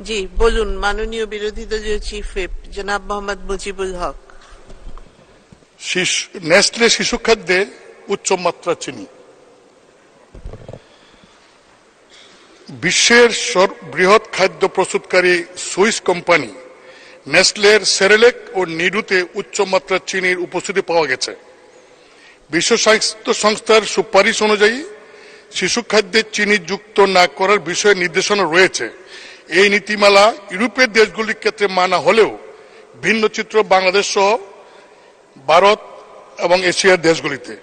জি বলুন, মাননীয় বিরোধী দলীয় চিফ হুইপ জনাব মোহাম্মদ মুজিবুল হক। নেসলে শিশু খাদ্যে উচ্চ মাত্রা চিনি। বিশ্বের বৃহৎ খাদ্য প্রস্তুতকারী সুইস কোম্পানি নেসলের সেরেলেক ও নিডুতে উচ্চ মাত্রার চিনির উপস্থিতি পাওয়া গেছে। বিশ্ব স্বাস্থ্য সংস্থার সুপারিশ অনুযায়ী শিশু খাদ্যে চিনি যুক্ত না করার বিষয়ে নির্দেশনা রয়েছে। এই নীতিমালা ইউরোপের দেশগুলির ক্ষেত্রে মানা হলেও ভিন্ন চিত্র বাংলাদেশ সহ ভারত এবং এশিয়ার দেশগুলিতে।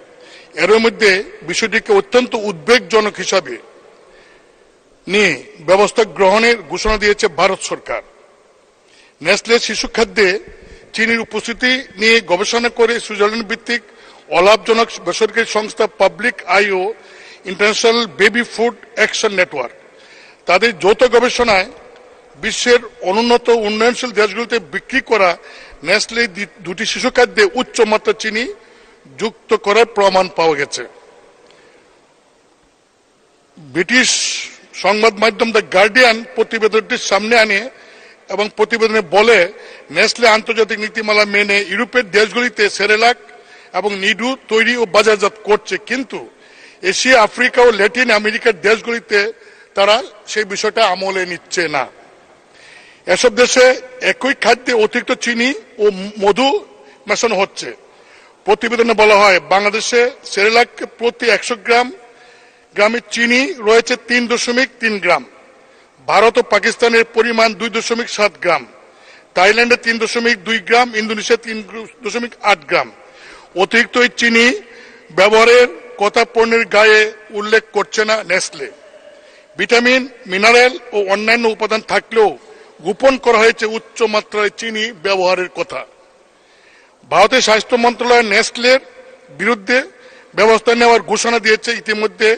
এর মধ্যে বিষয়টিকে অত্যন্ত উদ্বেগজনক হিসাবে নিয়ে ব্যবস্থা গ্রহণের ঘোষণা দিয়েছে ভারত সরকার। নেসলে শিশু খাদ্যে চিনির উপস্থিতি নিয়ে গবেষণা করে সুইজারল্যান্ড ভিত্তিক অলাভজনক বেসরকারি সংস্থা Public Eye International Baby Food Action Network তাদের যৌথ গবেষণায় বিশ্বের অনুন্নত উন্নয়নশীল দেশগুলিতে বিক্রি করা নেসলে দুটি শিশু খাদ্যে উচ্চ মাত্রা চিনি যুক্ত করার প্রমাণ পাওয়া গেছে। ব্রিটিশ সংবাদ মাধ্যম দ্য গার্ডিয়ান প্রতিবেদনটির সামনে আনে এবং প্রতিবেদনে বলে নেসলে আন্তর্জাতিক নীতিমালা মেনে ইউরোপের দেশগুলিতে সেরেলাক এবং নিডু তৈরি ও বাজারজাত করছে, কিন্তু এশিয়া, আফ্রিকা ও ল্যাটিন আমেরিকার দেশগুলিতে তারা সেই বিষয়টা আমলে নিচ্ছে না। এসব দেশে একই খাদ্যে অতিরিক্ত চিনি ও মধু মেশানো হচ্ছে। প্রতিবেদনে বলা হয় বাংলাদেশে সেরেলাক প্রতি 100 গ্রামে চিনি রয়েছে 3.3 গ্রাম, ভারত ও পাকিস্তানের পরিমাণ 2.7 গ্রাম, থাইল্যান্ডে 3.2 গ্রাম, ইন্দোনেশিয়া 3.8 গ্রাম। অতিরিক্ত এই চিনি ব্যবহারের কথা পণ্যের গায়ে উল্লেখ করছে না নেসলে। ভিটামিন, মিনারেল ও অন্যান্য উপাদান থাকলেও গোপন করা হয়েছে উচ্চ মাত্রায় চিনি ব্যবহারের কথা। ভারতের স্বাস্থ্য মন্ত্রণালয় নেসলের বিরুদ্ধে ব্যবস্থা নেওয়ার ঘোষণা দিয়েছে ইতিমধ্যে।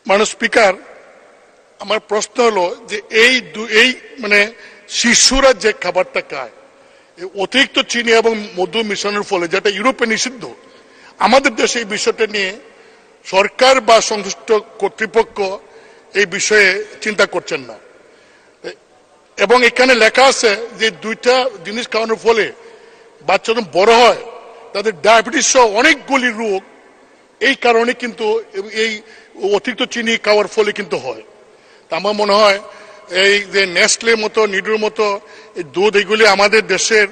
মাননীয় স্পিকার, আমার প্রশ্ন হলো যে এই মানে শিশুরা যে খাবারটা খায় অতিরিক্ত চিনি এবং মধু মিশনের ফলে, যেটা ইউরোপে নিষিদ্ধ, আমাদের দেশে এই বিষয়টা নিয়ে সরকার বা সংশ্লিষ্ট কর্তৃপক্ষ এই বিষয়ে চিন্তা করছেন না। এবং এখানে লেখা আছে যে দুইটা জিনিস খাওয়ানোর ফলে বাচ্চা যখন বড় হয় তাদের ডায়াবেটিস সহ অনেকগুলি রোগ এই কারণে কিন্তু এই অতিরিক্ত চিনি খাওয়ার ফলে কিন্তু হয়। তা আমার মনে হয় এই যে নেসলের মতো, নিডুর মতো দুধ, এগুলি আমাদের দেশের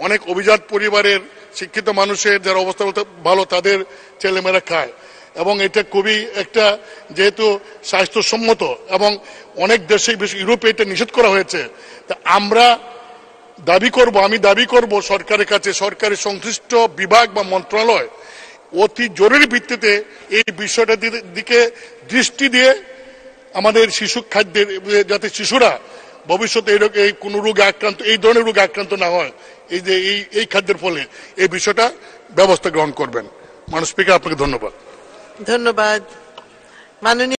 অনেক অভিজাত পরিবারের শিক্ষিত মানুষের যারা অবস্থা ভালো তাদের ছেলেমেয়েরা খায় এবং এটা খুবই একটা যেহেতু স্বাস্থ্যসম্মত এবং অনেক দেশে ইউরোপে এটা নিষেধ করা হয়েছে। তা আমি দাবি করব সরকারের কাছে, সরকারের সংশ্লিষ্ট বিভাগ বা মন্ত্রণালয় অতি জরুরি ভিত্তিতে এই বিষয়টার দিকে দৃষ্টি দিয়ে আমাদের শিশু খাদ্যের, যাতে শিশুরা ভবিষ্যতে এই কোন রোগে আক্রান্ত, এই ধরনের রোগে আক্রান্ত না হয়, এই যে এই খাদ্যের ফলে এই বিষয়টা ব্যবস্থা গ্রহণ করবেন। মাননীয় স্পিকার, আপনাকে ধন্যবাদ। ধন্যবাদ। মাননীয়